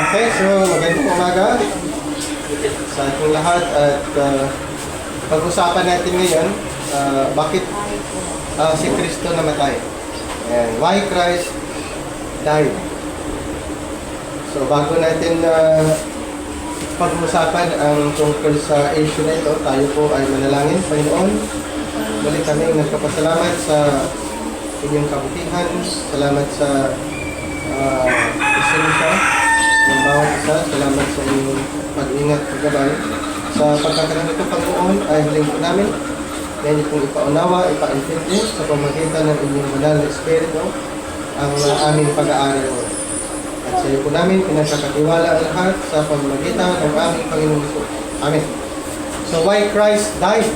Okay, so magandang umaga sa ating lahat at pag-usapan natin ngayon bakit si Kristo namatay. And why Christ died. So bago natin pag-usapan ang tungkol sa issue na ito, tayo po ay manalangin. Panginoon, muli kami nagpapasalamat sa inyong kabutihan. Salamat sa isensya ng bawat isa. Salamat sa inyong pag-ingat, paggabay. Sa pagkakaroon nito, Panginoon, ay hiling po namin na inyo pong ipaunawa, ipaintindi sa pamagitan ng inyong banal na Espiritu ang aming pag-aaral mo. At sa iyo po namin pinagkakatiwala ang lahat sa pamamagitan ng aming Panginoon Jesus. Amen. So why Christ died?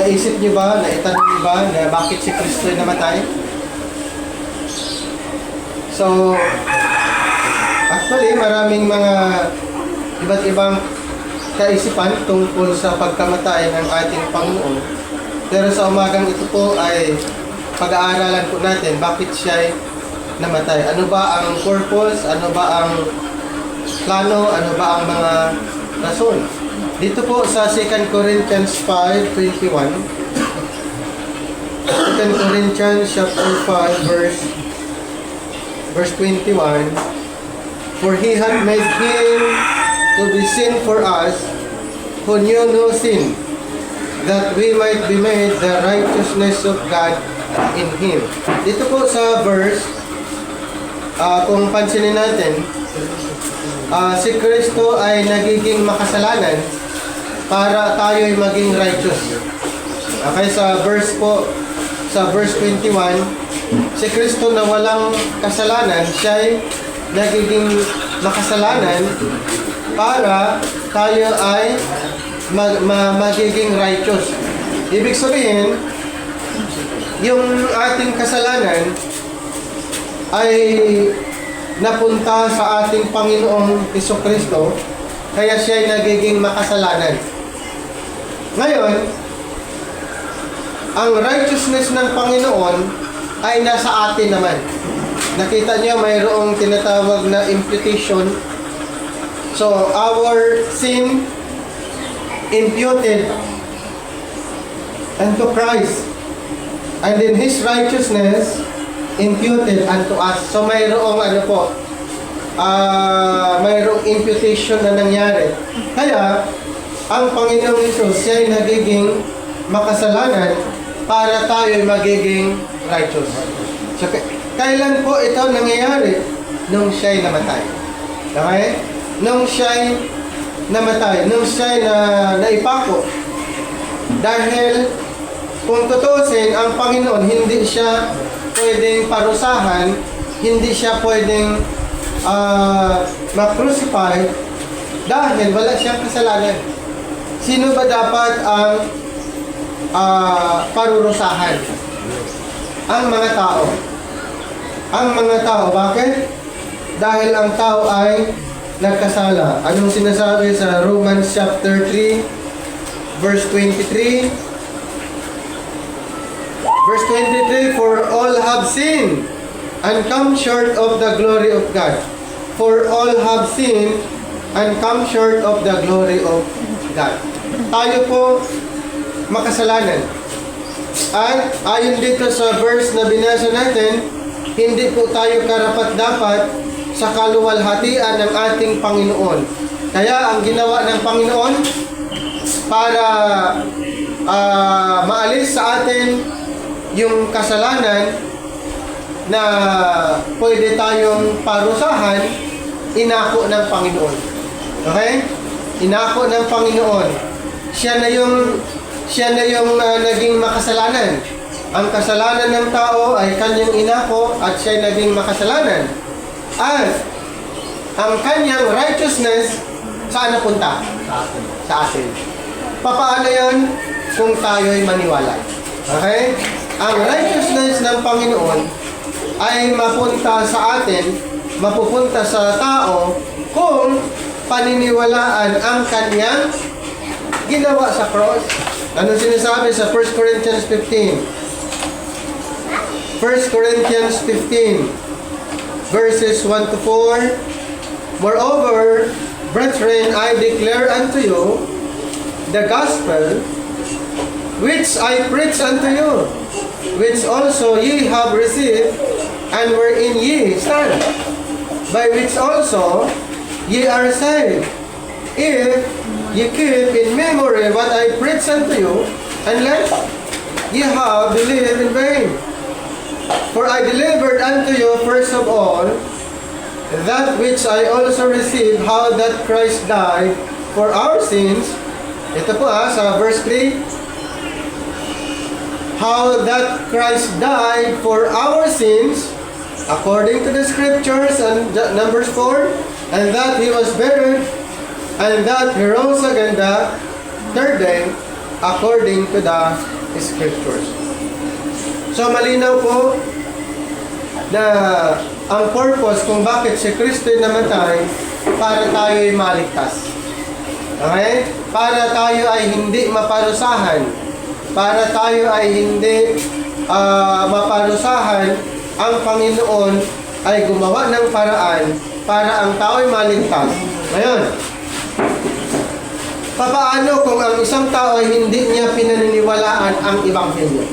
Naisip niyo ba, naitanong niyo ba na bakit si Kristo ay namatay? So, actually, maraming mga iba't ibang kaisipan tungkol sa pagkamatay ng ating Panginoon. Pero sa umagang ito po ay pag-aaralan po natin bakit siya ay namatay. Ano ba ang purpose? Ano ba ang plano? Ano ba ang mga rason? Dito po sa 2 Corinthians 5:21, 2 Corinthians chapter 5 verse 21, for he had made him to be sin for us who knew no sin, that we might be made the righteousness of God in him. Dito po sa verse, kung pansinin natin, si Kristo ay nagiging makasalanan para tayo ay maging righteous. Okay, sa verse 21, si Kristo na walang kasalanan, siya ay nagiging makasalanan para tayo ay magiging righteous. Ibig sabihin, yung ating kasalanan ay napunta sa ating Panginoong Jesucristo, kaya siya ay nagiging makasalanan. Ngayon, ang righteousness ng Panginoon ay nasa atin naman. Nakita niyo mayroong tinatawag na imputation. So, our sin imputed unto Christ, and in His righteousness imputed unto us. So, mayroong mayroong imputation na nangyari. Kaya, ang Panginoong Hesus, siya ay nagiging makasalanan para tayo ay magiging righteous. So, kailan po ito nangyayari? Nung siya ay namatay. Okay? Nung siya ay namatay. Nung siya ay naipako. Dahil, kung tutusin, ang Panginoon, hindi siya pwedeng parusahan, hindi siya pwedeng ma-crucify dahil wala siyang kasalanan. Sino ba dapat ang parurusahan? Ang mga tao. Ang mga tao. Bakit? Dahil ang tao ay nagkasala. Anong sinasabi sa Romans chapter 3 verse 23? Verse 23, for all have sinned and come short of the glory of God. For all have sinned and come short of the glory of God. Tayo po makasalanan. At ayon dito sa verse na binasa natin, hindi po tayo karapat-dapat sa kaluwalhatian ng ating Panginoon. Kaya ang ginawa ng Panginoon para maalis sa atin yung kasalanan na pwede tayong parusahan, inako ng Panginoon. Okay? Inako ng Panginoon. Siya na yung naging makasalanan. Ang kasalanan ng tao ay kanyang inako at siya naging makasalanan. At ang kanyang righteousness, saan napunta? Sa atin. Papaano yun? Kung tayo ay maniwala. Okay? Ang righteousness ng Panginoon ay mapunta sa atin, mapupunta sa tao kung paniniwalaan ang kanyang ginawa sa cross. Ano sinasabi sa 1 Corinthians 15? 1 Corinthians 15 verses 1 to 4. Moreover, brethren, I declare unto you the gospel which I preach unto you, which also ye have received, and wherein ye stand, by which also ye are saved, if ye keep in memory what I preach unto you, unless ye have believed in vain. For I delivered unto you first of all that which I also received, how that Christ died for our sins. Ito po sa verse 3. How that Christ died for our sins, according to the scriptures, and Numbers 4, and that He was buried, and that He rose again the third day, according to the scriptures. So malinaw po na ang purpose kung bakit si Kristo namatay, para tayo ay maligtas. Okay? Para tayo ay hindi maparusahan. Para tayo ay hindi maparusahan, ang Panginoon ay gumawa ng paraan para ang tao ay maligtas. Ngayon, papaano kung ang isang tao ay hindi niya pinaniniwalaan ang Ebanghelyo?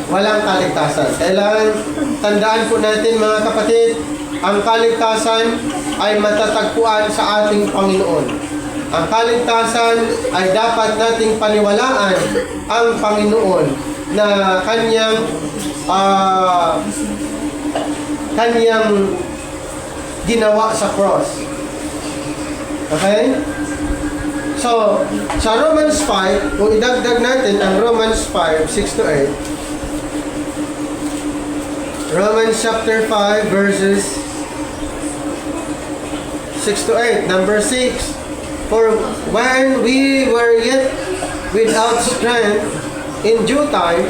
Walang kaligtasan. Kailangan tandaan po natin, mga kapatid, ang kaligtasan ay matatagpuan sa ating Panginoon. Ang kaligtasan ay dapat nating paniwalaan ang Panginoon na kanyang ginawa sa cross. Okay? So, sa Romans 5, kung idagdag natin ang Romans 5, 6 to 8, Romans chapter 5, verses 6 to 8, number 6, for when we were yet without strength, in due time,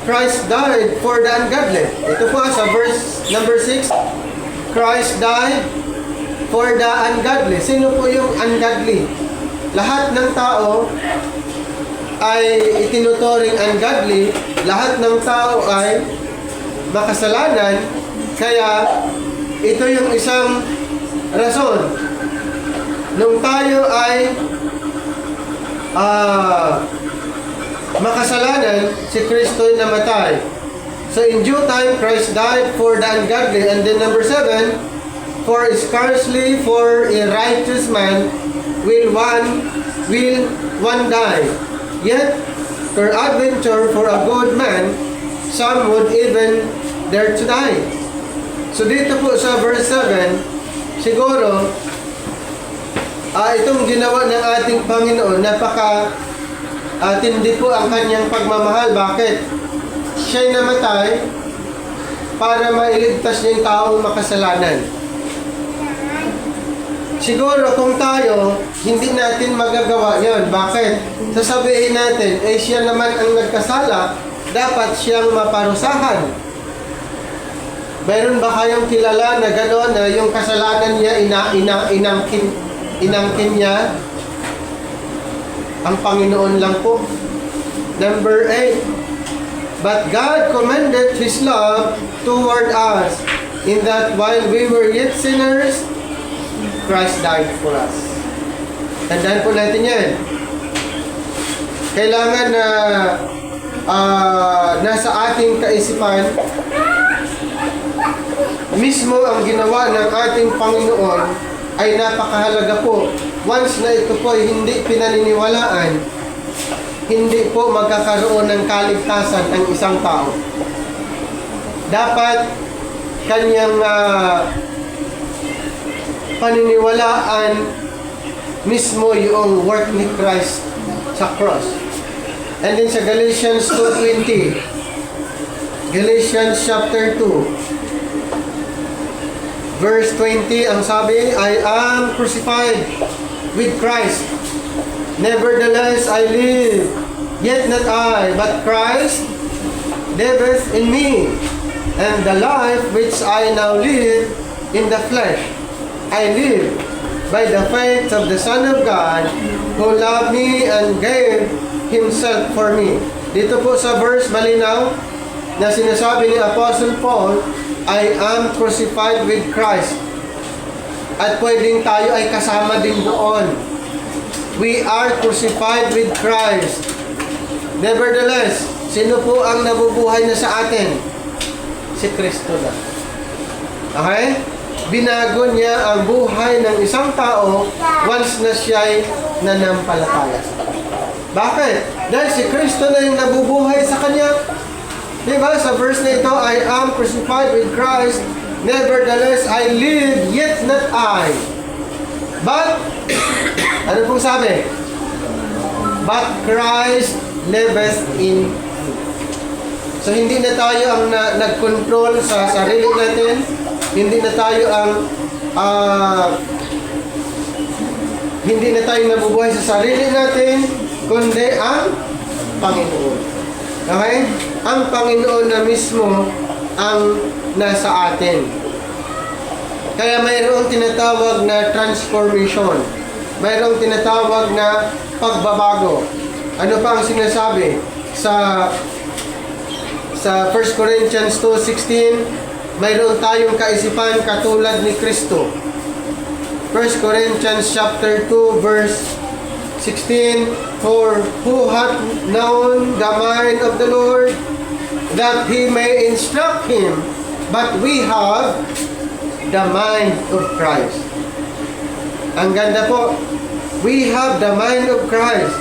Christ died for the ungodly. Ito po sa verse number 6, Christ died for the ungodly. Sino po yung ungodly? Lahat ng tao ay itinuturing ungodly. Lahat ng tao ay makasalanan. Kaya ito yung isang rason. Nung tayo ay makasalanan, si Kristo ay namatay. So in due time, Christ died for the ungodly. And then number 7, for scarcely for a righteous man will one die. Yet, peradventure for a good man, some would even dare to die. So dito po sa verse 7, siguro, itong ginawa ng ating Panginoon, tindi po ang kanyang pagmamahal. Bakit? Siya'y namatay para mailigtas niya yung taong makasalanan. Siguro kung tayo, hindi natin magagawa yon. Bakit? Sasabihin natin, siya naman ang nagkasala, dapat siyang maparusahan. Meron ba kayong kilala na gano'n na yung kasalanan niya inangkin niya? Ang Panginoon lang po. Number 8, but God commended His love toward us, in that while we were yet sinners, Christ died for us. Tandaan po natin yan. Kailangan na nasa ating kaisipan mismo ang ginawa ng ating Panginoon ay napakahalaga po. Once na ito po ay hindi pinaniniwalaan, hindi po magkakaroon ng kaligtasan ang isang tao. Dapat kanyang paniniwalaan mismo yung work ni Christ sa cross. And then sa Galatians 2:20, Galatians chapter 2, verse 20, ang sabi, I am crucified with Christ. Nevertheless I live, yet not I, but Christ liveth in me. And the life which I now live in the flesh, I live by the faith of the Son of God, who loved me and gave Himself for me. Dito po sa verse, malinaw, na sinasabi ni Apostle Paul, I am crucified with Christ. At pwedeng tayo ay kasama din doon. We are crucified with Christ. Nevertheless, sino po ang nabubuhay na sa atin? Si Kristo na. Okay? Binago niya ang buhay ng isang tao once na siya'y nanampalataya. Bakit? Dahil si Kristo na yung nabubuhay sa kanya. Diba? Sa verse na ito, I am crucified with Christ. Nevertheless, I live, yet not I. But, ano pong sabi? But Christ liveth in me. So, hindi na tayo ang nag-control sa sarili natin. Hindi na tayo ang hindi na tayo nabubuhay sa sarili natin, kundi ang Panginoon. Okay? Ang Panginoon na mismo ang nasa atin. Kaya mayroong tinatawag na transformation. Mayroong tinatawag na pagbabago. Ano pa ang sinasabi sa 1 Corinthians 2:16, mayroon tayong kaisipan katulad ni Kristo. 1 Corinthians chapter 2 verse 16, for who hath known the mind of the Lord, that he may instruct him, but we have the mind of Christ. Ang ganda po. We have the mind of Christ.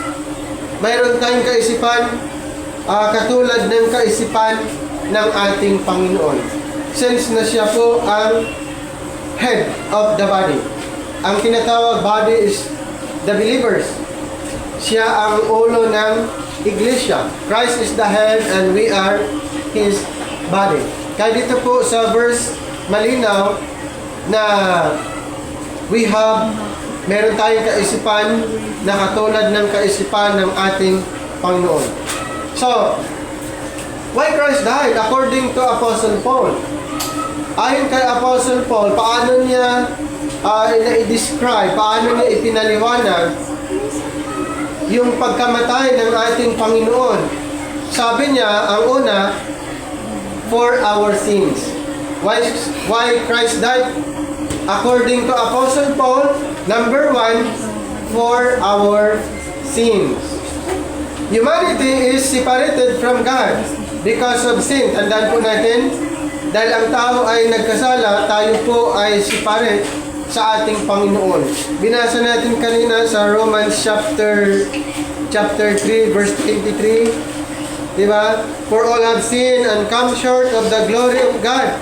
Mayroon tayong kaisipan katulad ng kaisipan ng ating Panginoon. Since na siya po ang head of the body. Ang tinatawag body is the believers. Siya ang ulo ng iglesia. Christ is the head and we are His body. Kaya dito po sa verse malinaw na meron tayong kaisipan na katulad ng kaisipan ng ating Panginoon. So, why Christ died? According to Apostle Paul. Ayon kay Apostle Paul, paano niya i-describe, paano niya ipinaliwanag yung pagkamatay ng ating Panginoon. Sabi niya, ang una, for our sins. Why Christ died? According to Apostle Paul, number 1, for our sins. Humanity is separated from God because of sin. Tandaan po natin, dahil ang tao ay nagkasala, tayo po ay separate sa ating Panginoon. Binasa natin kanina sa Romans chapter 3 verse 23. Diba? For all have sinned and come short of the glory of God.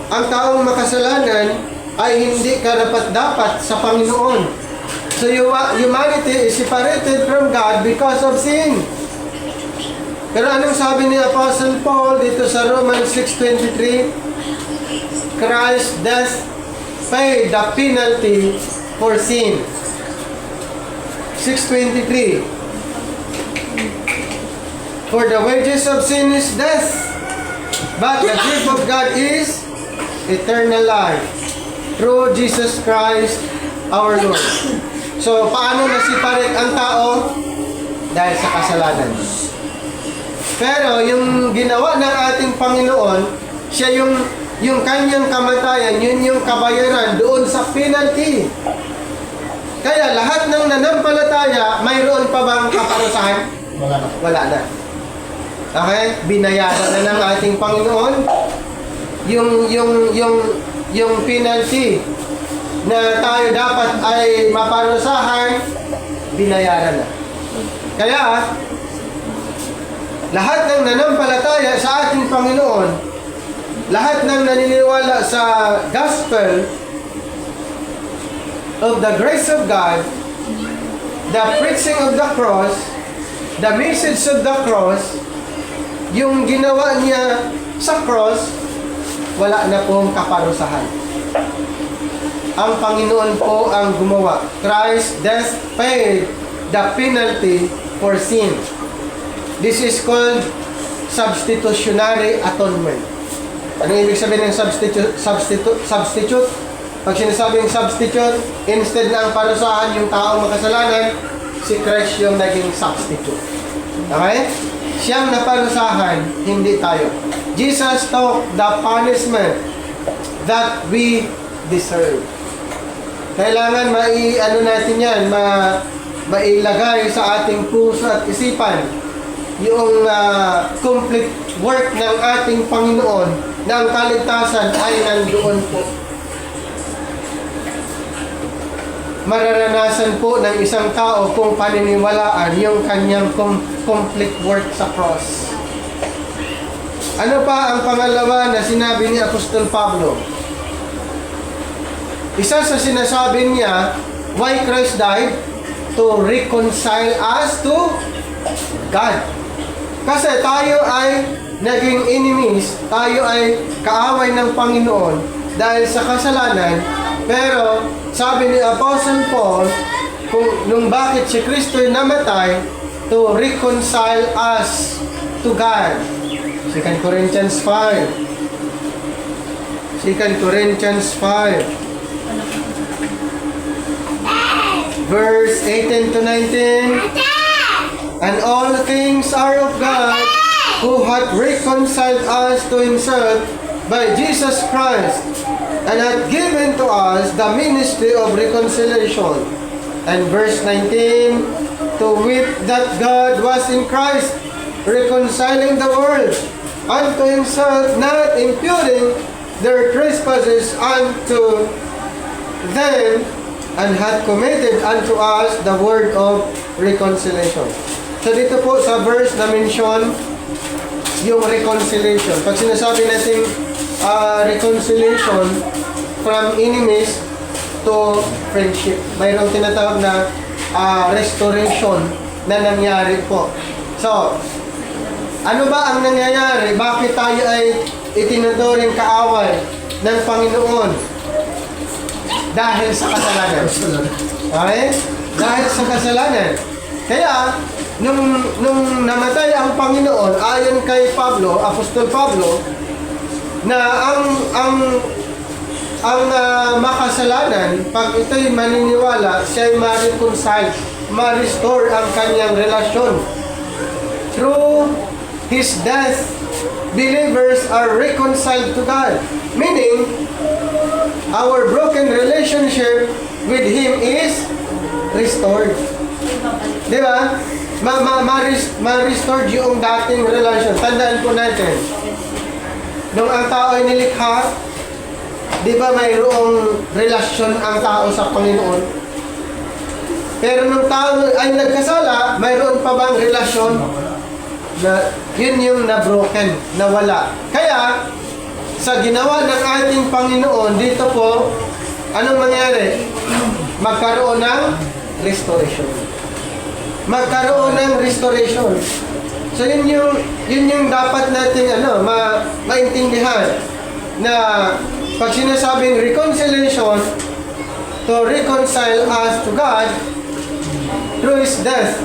Ang taong makasalanan ay hindi karapat-dapat sa Panginoon. So humanity is separated from God because of sin. Pero anong sabi ni Apostle Paul dito sa Romans 6:23? Christ does pay the penalty for sin. 6:23. For the wages of sin is death, but the gift of God is eternal life through Jesus Christ our Lord. So, paano nasiparate ang tao? Dahil sa kasalanan. Pero yung ginawa ng ating Panginoon, siya yung kanyang kamatayan, yun yung kabayaran doon sa penalty. Kaya lahat ng nanampalataya, mayroon pa bang kaparusahan? Wala na. Okay? Binayaran na ng ating Panginoon yung penalty na tayo dapat ay maparusahan, binayaran na. Kaya, lahat ng nanampalataya sa ating Panginoon, lahat ng naniniwala sa gospel of the grace of God, the preaching of the cross, the message of the cross, yung ginawa niya sa cross, wala na pong kaparusahan. Ang Panginoon po ang gumawa. Christ death paid the penalty for sin. This is called substitutionary atonement. Ano ibig sabihin ng substitute? Pag sinasabing substitute, instead na ang parusahan yung taong makasalanan, si Christ yung naging substitute. Okay? Siyang naparusahan, hindi tayo. Jesus took the punishment that we deserve. Kailangan natin yan, mailagay sa ating puso at isipan yung complete work ng ating Panginoon na ang kaligtasan ay nandoon po. Mararanasan po ng isang tao kung paniniwalaan yung kanyang complete work sa cross. Ano pa ang pangalawa na sinabi ni Apostol Pablo? Isa sa sinasabi niya, why Christ died? To reconcile us to God. Kasi tayo ay naging enemies, tayo ay kaaway ng Panginoon dahil sa kasalanan, pero sabi ni Apostle Paul, nung bakit si Kristo ay namatay, to reconcile us to God. 2 Corinthians 5. 2 Corinthians 5. Verse 18 to 19. And all things are of God, who hath reconciled us to himself by Jesus Christ, and hath given to us the ministry of reconciliation. And verse 19, to wit that God was in Christ, reconciling the world unto himself, not imputing their trespasses unto them, and hath committed unto us the word of reconciliation. So dito po sa verse na mention yung reconciliation. Pag sinasabi natin reconciliation from enemies to friendship, mayroong tinatawag na restoration na nangyari po. So, ano ba ang nangyayari? Bakit tayo ay itinuturing kaaway ng Panginoon? Dahil sa kasalanan. Okay? Dahil sa kasalanan. Kaya, nung namatay ang Panginoon, ayon kay Pablo, Apostol Pablo, na ang makasalanan, pag ito'y maniniwala, siya'y ma-reconcile, ma-restore ang kanyang relasyon. Through His death, believers are reconciled to God. Meaning, our broken relationship with Him is restored. Di ba? Ma-restored yung dating relasyon. Tandaan po natin, nung ang tao ay nilikha, di ba mayroong relasyon ang tao sa Panginoon? Pero nung tao ay nagkasala, mayroon pa bang relasyon? Na yun yung na-broken, nawala. Kaya, sa ginawa ng ating Panginoon, dito po, anong mangyari? Magkaroon ng restoration. Magkaroon ng restoration. So yun yung dapat nating maintindihan na pag sinasabing reconciliation, to reconcile us to God through His death.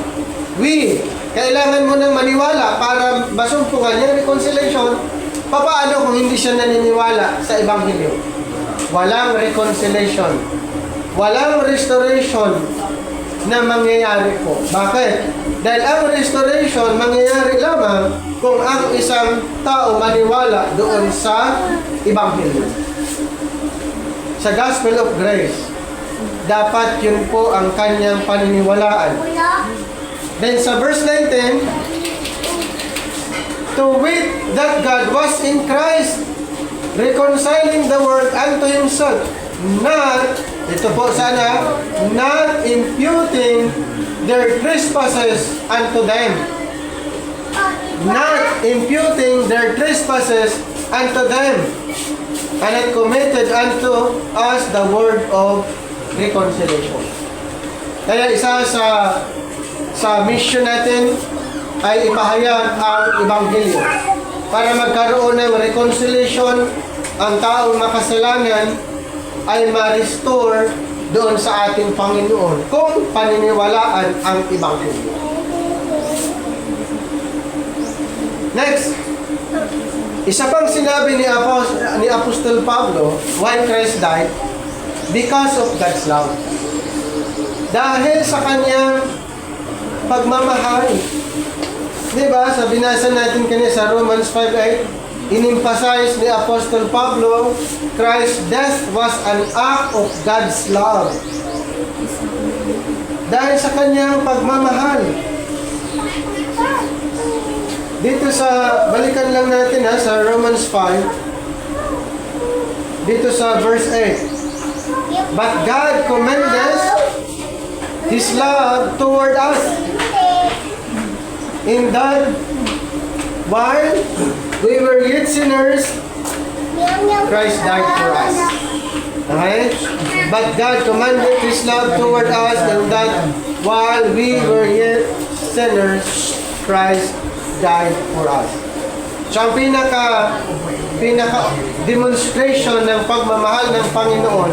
Kailangan mo nang maniwala para masumpungan yung reconciliation. Papaano kung hindi siya naniniwala sa Ebanghelyo? Walang reconciliation. Walang restoration na mangyayari po. Bakit? Dahil ang restoration mangyayari lamang kung ang isang tao maniwala doon sa Ebanghelyo. Sa Gospel of Grace. Dapat yun po ang kanyang paniniwalaan. Then sa verse 19, to wit that God was in Christ, reconciling the world unto Himself, not imputing their trespasses unto them. Not imputing their trespasses unto them, and hath committed unto us the word of reconciliation. Kaya isa sa mission natin ay ipahayag ang Ebanghelyo para magkaroon ng reconciliation, ang taong makasalanan ay ma-restore doon sa ating Panginoon kung paniniwalaan ang Ebanghelyo. Next, isa pang sinabi ni Apostol Pablo, why Christ died? Because of God's love. Dahil sa kanyang pagmamahal. Diba? Sa binasa natin kanina sa Romans 5:8, in-emphasize ni Apostle Pablo, Christ's death was an act of God's love. Dahil sa kanyang pagmamahal. Dito sa, balikan lang natin sa Romans 5. Dito sa verse 8. But God commended His love toward us, in that while we were yet sinners, Christ died for us. Okay? But God commanded His love toward us, in that while we were yet sinners, Christ died for us. So ang pinaka demonstration ng pagmamahal ng Panginoon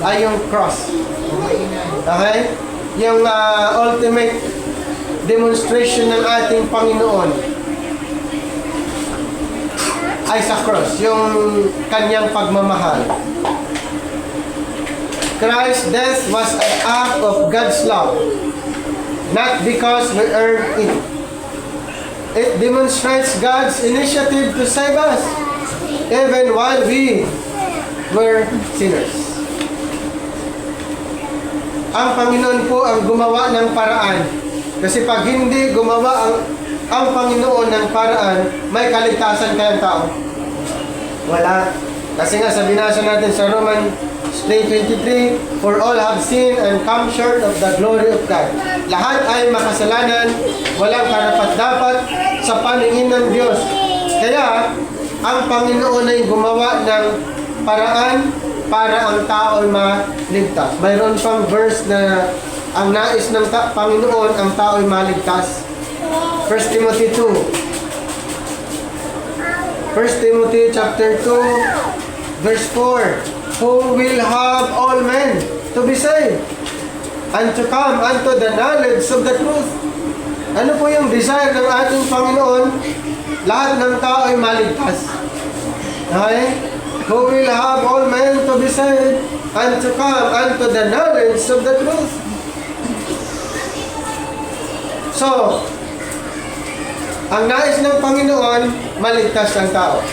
ay yung cross. Okay? Yung ultimate demonstration ng ating Panginoon ay sa cross, yung kanyang pagmamahal. Christ's death was an act of God's love, not because we earned it. It demonstrates God's initiative to save us, even while we were sinners. Ang Panginoon po ang gumawa ng paraan. Kasi pag hindi gumawa ang Panginoon ng paraan, may kaligtasan kayang tao? Wala. Kasi nga sa binasa natin sa Romans 3:23, for all have sinned and come short of the glory of God. Lahat ay makasalanan, walang karapat-dapat sa paningin ng Diyos. Kaya, ang Panginoon ay gumawa ng paraan para ang tao ay maligtas. Mayroon pang verse na ang nais ng Panginoon, ang tao ay maligtas. 1 Timothy 2. 1 Timothy chapter 2, verse 4. Who will have all men to be saved and to come unto the knowledge of the truth. Ano po yung desire ng ating Panginoon? Lahat ng tao ay maligtas. Okay? Who will have all men to be saved and to come unto the knowledge of the truth. So, ang nais ng Panginoon, maligtas ang tao.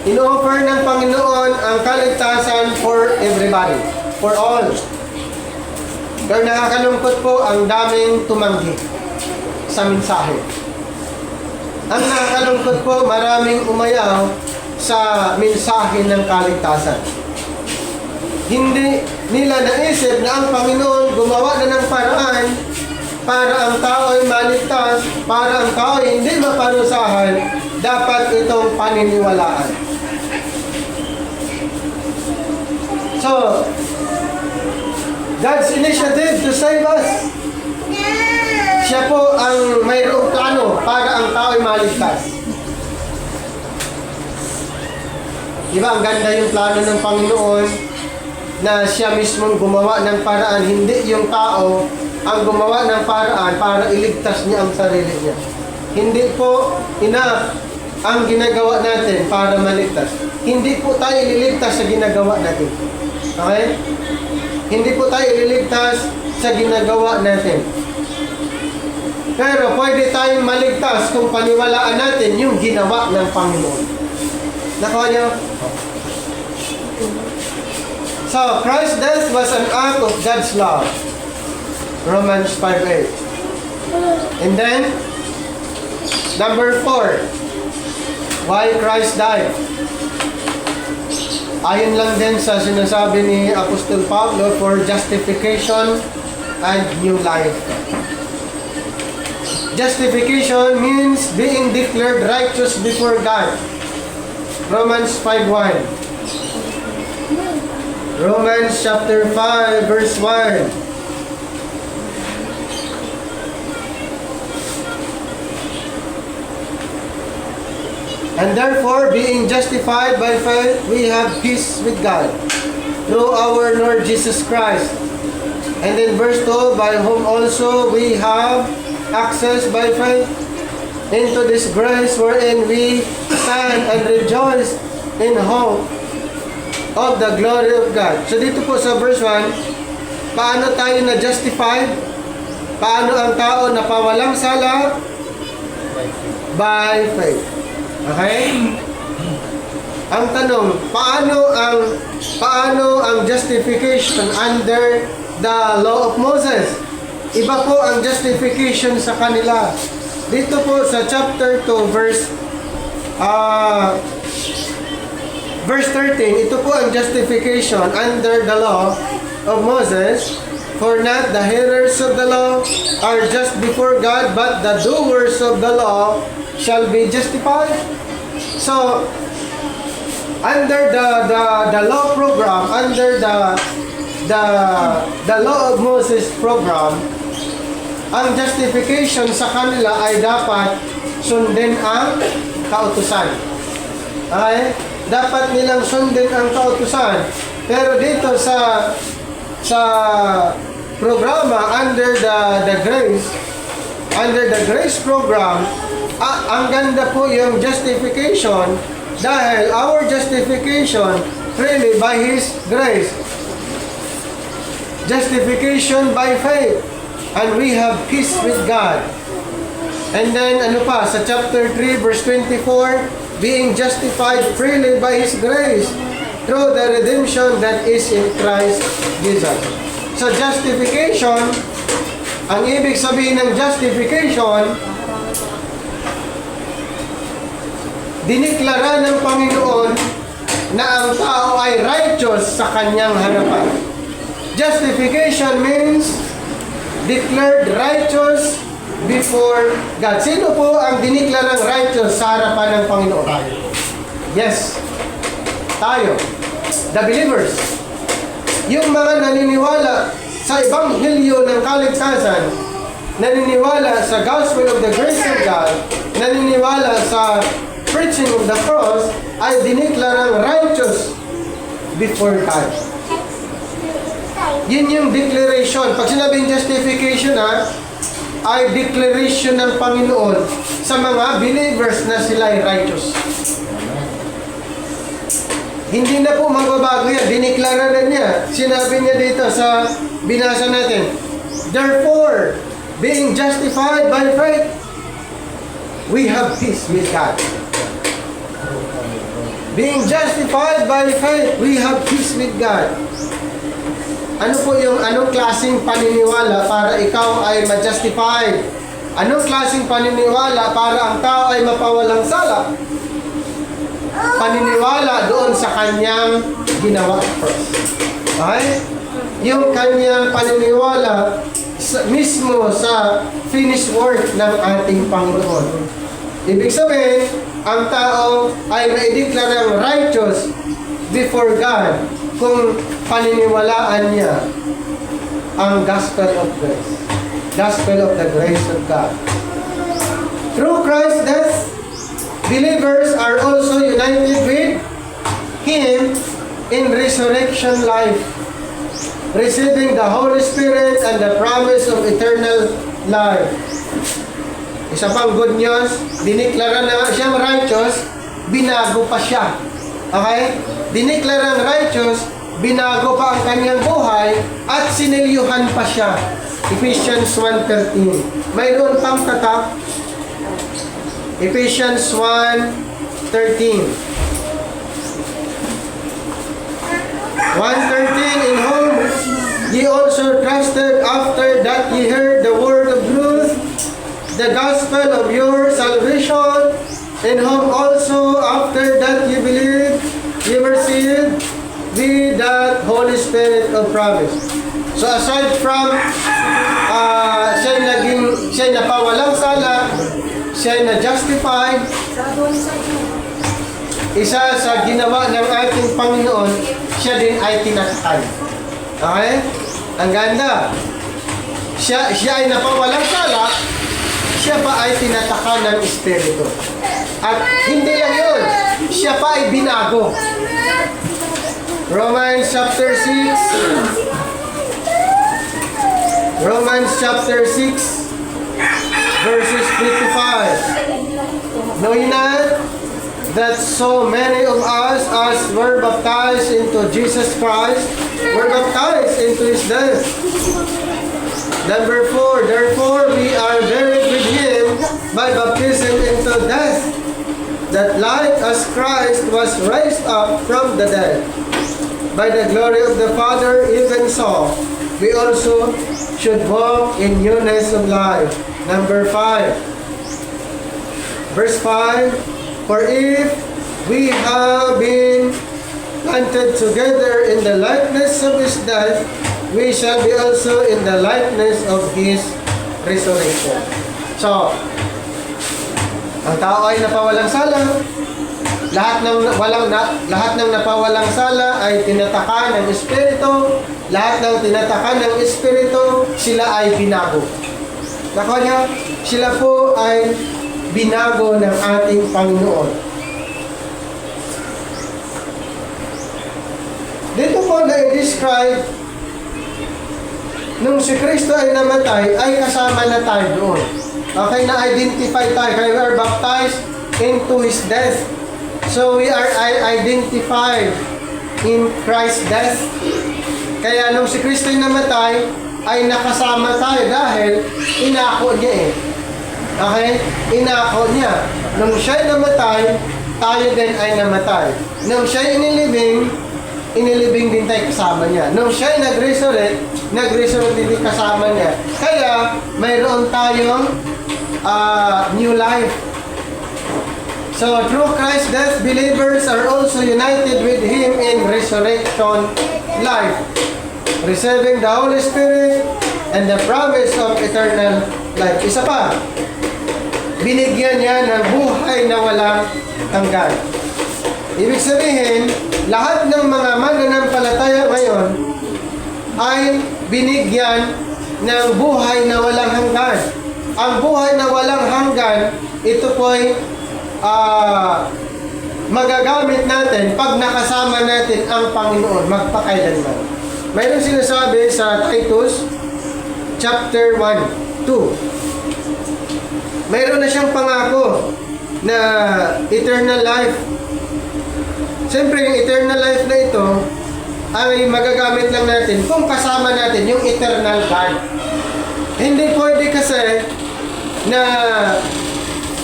In-offer ng Panginoon ang kaligtasan for everybody, for all. Pero nakakalungkot po, ang daming tumanggi sa mensahe. Ang nakakalungkot po, maraming umayaw sa mensahe ng kaligtasan. Hindi nila naisip na ang Panginoon gumawa na ng paraan para ang tao ay maligtas, para ang tao ay hindi maparusahan, dapat itong paniniwalaan. So, God's initiative to save us. Siya po ang mayroong plano para ang tao ay maligtas. Diba, ang ganda yung plano ng Panginoon na siya mismong gumawa ng paraan, hindi yung tao ang gumawa ng paraan para iligtas niya ang sarili niya. Hindi po enough ang ginagawa natin para maligtas. Hindi po tayo ililigtas sa ginagawa natin. Okay? Hindi po tayo ililigtas sa ginagawa natin. Pero pwede tayong maligtas kung paniwalaan natin yung ginawa ng Panginoon. Nakuha niyo? So, Christ's death was an act of God's love. Romans 5:8. And then, number 4. Why Christ died? Ayon lang din sa sinasabi ni Apostle Pablo, for justification and new life. Justification means being declared righteous before God. Romans 5:1. Romans chapter 5 verse 1. And therefore, being justified by faith, we have peace with God through our Lord Jesus Christ. And in verse 2, by whom also we have access by faith into this grace wherein we stand and rejoice in hope of the glory of God. So dito po sa verse 1, paano tayo na-justified? Paano ang tao na pawalang sala? by faith. Okay? Ang tanong, paano ang justification under the law of Moses? Iba po ang justification sa kanila. Dito po sa chapter 2 verse 13, ito po ang justification under the law of Moses. For not the hearers of the law are just before God, but the doers of the law shall be justified. So, under the law program, under the law of Moses program, ang justification sa kanila ay dapat sundin ang kautusan. Okay? Dapat nilang sundin ang kautusan. Pero dito sa programa under the grace program, ang ganda po yung justification dahil our justification really by His grace. Justification by faith. And we have peace with God. And then ano pa, sa chapter 3 verse 24, being justified freely by His grace through the redemption that is in Christ Jesus. So justification, ang ibig sabihin ng justification, diniklara ng Panginoon na ang tao ay righteous sa kanyang harapan. Justification means declared righteous before God. Sino po ang diniklarang righteous sa harapan ng Panginoon? Tayo. Yes. Tayo. The believers. Yung mga naniniwala sa Ebanghelyo ng kaligtasan, naniniwala sa Gospel of the Grace of God, naniniwala sa preaching of the cross, ay diniklarang righteous before God. Yun yung declaration. Pag sinabing justification ay declaration ng Panginoon sa mga believers na sila ay righteous. Hindi na po magbabago yan. Diniklara na niya. Sinabi niya dito sa binasa natin, therefore, being justified by faith, we have peace with God. Being justified by faith, we have peace with God. Ano po yung anong klaseng paniniwala para ikaw ay ma-justified? Anong klaseng paniniwala para ang tao ay mapawalang sala? Paniniwala doon sa kanyang ginawa first. Okay? Yung kanyang paniniwala mismo sa finished work ng ating Panginoon. Ibig sabihin, ang tao ay maideklarang righteous before God kung paniniwalaan niya ang gospel of grace. Gospel of the grace of God. Through Christ's death, believers are also united with Him in resurrection life, receiving the Holy Spirit and the promise of eternal life. Isa pang good news, diniklara na siyang righteous, binago pa siya. Okay? Diniklarang righteous, binago pa ang kanyang buhay, at sinilyuhan pa siya. Ephesians 1:13. Mayroon pang tatak. Ephesians 1:13. 1:13, in whom ye also trusted after that ye heard the word of truth, the gospel of your salvation, in whom also after that ye believed, ye were sealed with that Holy Spirit of promise. So aside from siya napawalang sala, siya na-justified, isa sa ginawa ng ating Panginoon, siya din ay tinatapad. Okay? Ang ganda. Siya ay napawalang sala, siya pa ay tinatakan ng Espiritu. At hindi lang yun, siya pa ay binago. Romans chapter 6. Romans chapter 6, verses 3 to 5. Know ye not that so many of us as were baptized into Jesus Christ were baptized into His death? Number 4, therefore we are buried with him by baptism into death, that like as Christ was raised up from the dead by the glory of the Father, even so we also should walk in newness of life. Number 5, verse 5, for if we have been planted together in the likeness of his death, we shall be also in the likeness of his resurrection. So, ang tao ay napawalang sala. Lahat ng napawalang sala ay tinatakan ng Espiritu. Lahat ng tinatakan ng Espiritu, sila ay binago. Nakuha niya? Sila po ay binago ng ating Panginoon. Dito po na-describe nung si Kristo ay namatay, ay kasama na tayo doon. Okay, na-identify tayo. Kaya we are baptized into His death. So we are identified in Christ's death. Kaya nung si Kristo ay namatay, ay nakasama tayo dahil inako niya eh. Okay? Inako niya. Nung siya ay namatay, tayo din ay namatay. Nung siya ay inilibing din tayo kasama niya. Nung siya ay nag-resurrect din kasama niya. Kaya, mayroon tayong new life. So, through Christ's death, believers are also united with Him in resurrection life, receiving the Holy Spirit and the promise of eternal life. Isa pa, binigyan niya ng buhay na walang hanggan. Ibig sabihin, lahat ng mga mananampalataya ngayon ay binigyan ng buhay na walang hanggan. Ang buhay na walang hanggan, ito po ay magagamit natin pag nakasama natin ang Panginoon magpakailanman. Mayroon sinasabi sa Titus chapter 1, 2. Mayroon na siyang pangako na eternal life. Siyempre, yung eternal life na ito ay magagamit lang natin kung kasama natin yung eternal God. Hindi pwede kasi na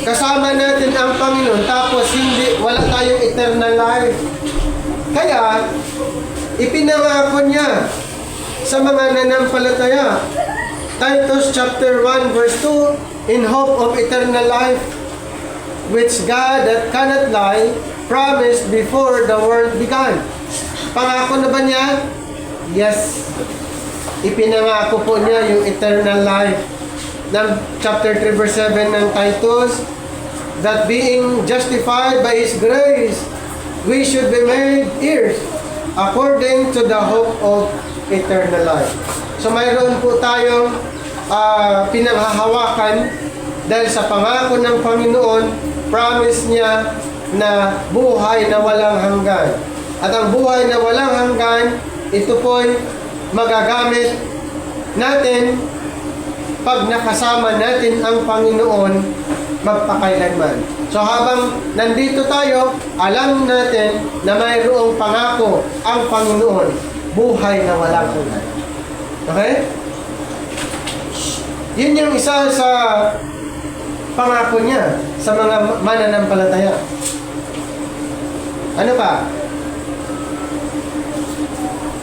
kasama natin ang Panginoon tapos wala tayong eternal life. Kaya, ipinangako niya sa mga nanampalataya. Titus chapter 1 verse 2, in hope of eternal life, which God that cannot lie promised before the world began. Pangako na ba niya? Yes. Ipinangako po niya yung eternal life. Ng chapter 3 verse 7 ng Titus, that being justified by His grace, we should be made heirs according to the hope of eternal life. So mayroon po tayong pinanghahawakan dahil sa pangako ng Panginoon, promise niya na buhay na walang hanggan. At ang buhay na walang hanggan, ito po'y magagamit natin pag nakasama natin ang Panginoon magpakailanman. So habang nandito tayo, alam natin na mayroong pangako ang Panginoon, buhay na walang hanggan. Okay? Yun yung isa sa pangako niya sa mga mananampalataya. Ano pa?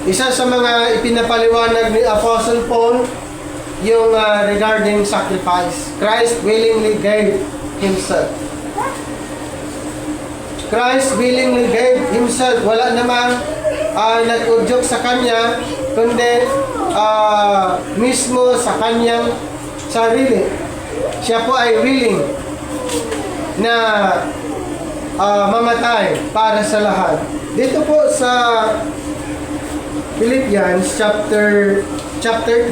Isa sa mga ipinapaliwanag ni Apostle Paul, yung regarding sacrifice. Christ willingly gave Himself. Christ willingly gave Himself. Wala namang nag-udyok sa Kanya, kundi mismo sa Kanyang sarili. Siya po ay willing na mamatay para sa lahat. Dito po sa Philippians chapter 3,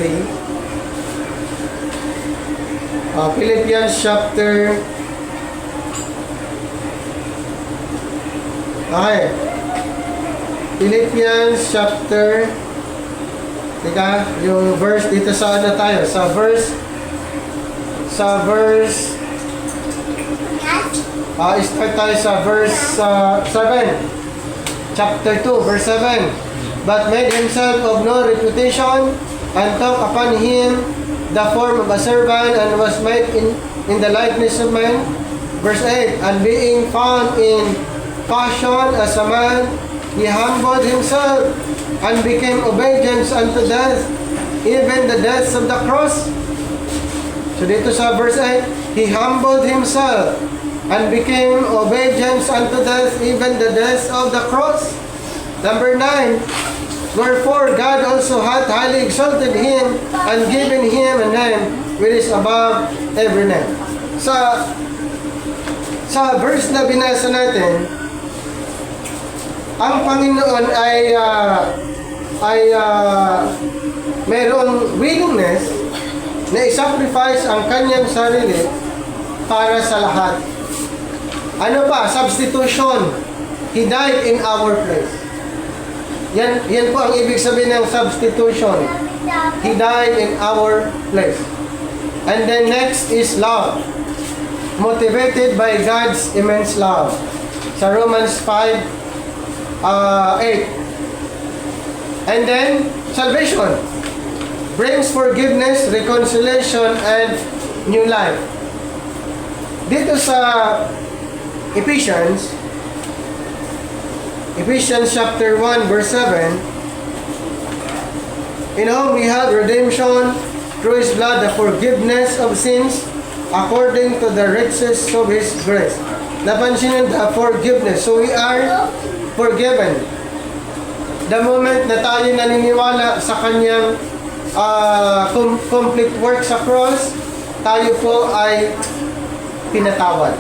Philippians chapter Philippians chapter yung verse dito sa ano tayo? Sa verse start tayo sa verse 7. Chapter 2, verse 7. But made himself of no reputation, and took upon him the form of a servant and was made in the likeness of man. Verse 8, and being found in fashion as a man, he humbled himself and became obedient unto death, even the death of the cross. So dito sa verse 8, he humbled himself and became obedient unto death, even the death of the cross. Number 9, wherefore God also hath highly exalted him and given him a name which is above every name. Sa verse na binasa natin, ang Panginoon ay mayroong willingness na i-sacrifice ang kanyang sarili para sa lahat. Ano pa? Substitution. He died in our place. Yan po ang ibig sabihin ng substitution. He died in our place. And then next is love. Motivated by God's immense love. Sa Romans 5, 8. And then, salvation. Brings forgiveness, reconciliation, and new life. Dito sa Ephesians chapter 1, verse 7, in whom we have redemption through His blood, the forgiveness of sins, according to the riches of His grace. Napansin nyo, the forgiveness. So we are forgiven. The moment na tayo naniniwala sa Kanyang complete work sa cross, tayo po ay pinatawad.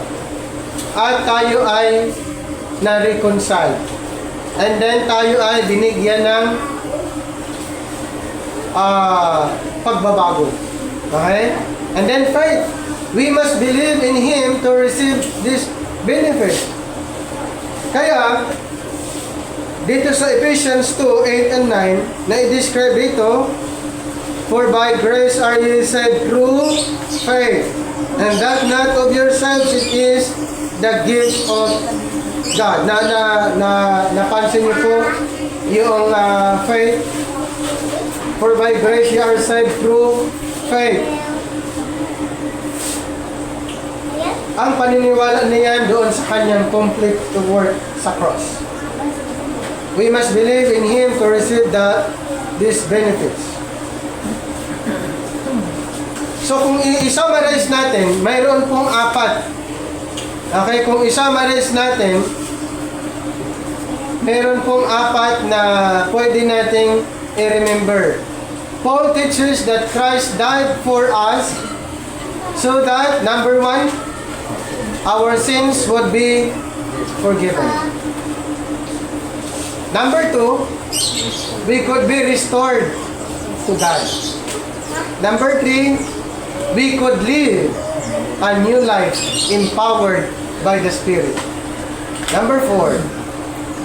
At tayo ay na-reconcile. And then tayo ay binigyan ng pagbabago. Okay? And then faith. We must believe in Him to receive this benefit. Kaya, dito sa Ephesians 2, 8 and 9, na i-describe dito, for by grace are ye saved through faith, and that not of yourselves, it is the gift of God. Napansin niyo po yung faith. For by grace ye are saved through faith. Ang paniniwala niyan doon sa kanyang complete work sa cross. We must believe in Him to receive these benefits. So kung i-summarize natin, mayroon pong 4. Okay, kung i-summarize natin, mayroon pong 4 na pwede nating i-remember. Paul teaches that Christ died for us so that, number 1, our sins would be forgiven. Number 2, we could be restored to God. Number 3, we could live a new life empowered by the Spirit. Number 4,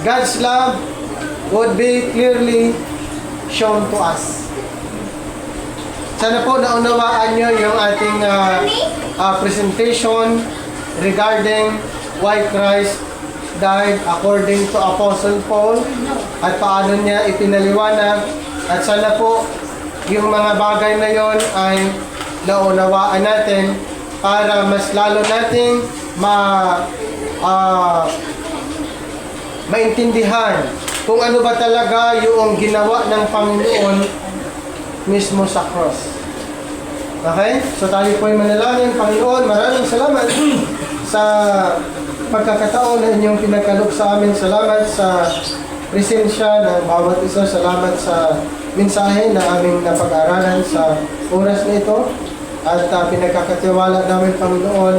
God's love would be clearly shown to us. Sana po naunawaan nyo yung ating presentation regarding why Christ died according to Apostle Paul at paano niya ipinaliwanag, at sana po yung mga bagay na yon ay naunawaan natin para mas lalo nating maintindihan kung ano ba talaga yung ginawa ng Panginoon mismo sa cross. Okay? So tayo po ay manalangin. Panginoon, maraming salamat sa pagkakataon na inyong pinagkaloob sa amin. Salamat sa presensya ng bawat isa. Salamat sa mensahe na aming napag-aralan sa oras na ito. At pinagkakatiwala namin, Panginoon,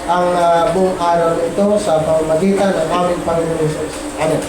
ang buong araw na ito sa pamamagitan ng aming Panginoon Jesus. Amen.